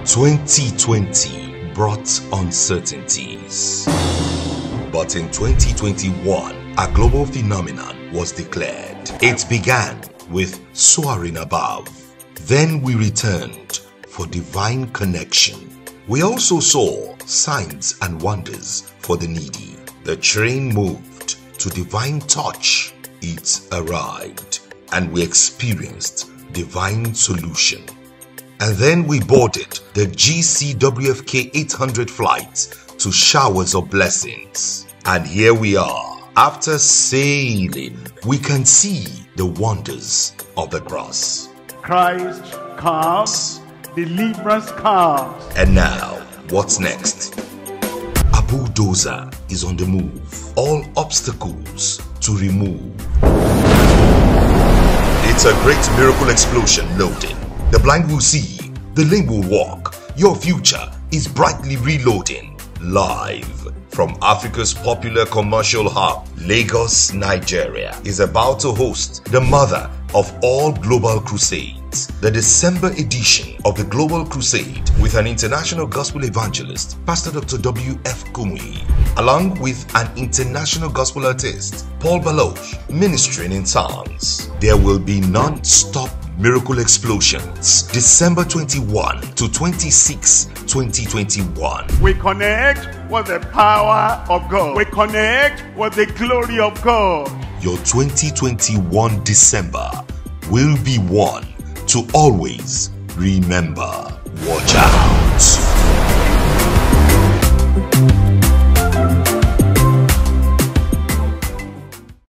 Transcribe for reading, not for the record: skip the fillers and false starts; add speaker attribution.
Speaker 1: 2020 brought uncertainties. But in 2021, a global phenomenon was declared. It began with soaring above. Then we returned for divine connection. We also saw signs and wonders for the needy. The train moved to divine touch. It arrived, and we experienced divine solution. And then we boarded the GCWFK 800 flight to showers of blessings. And here we are. After sailing, we can see the wonders of the cross.
Speaker 2: Christ comes, deliverance comes.
Speaker 1: And now, what's next? A bulldozer is on the move. All obstacles to remove. It's a great miracle explosion loading. The blind will see, the lame will walk. Your future is brightly reloading. Live from Africa's popular commercial hub, Lagos, Nigeria, is about to host the mother of all global crusades, the December edition of the Global Crusade, with an international gospel evangelist, Pastor Dr. W.F. Kumuyi, along with an international gospel artist, Paul Baloch, ministering in tongues. There will be non-stop miracle explosions, December 21 to 26, 2021.
Speaker 2: We connect with the power of God. We connect with the glory of God.
Speaker 1: Your 2021 December will be one to always remember. Watch out.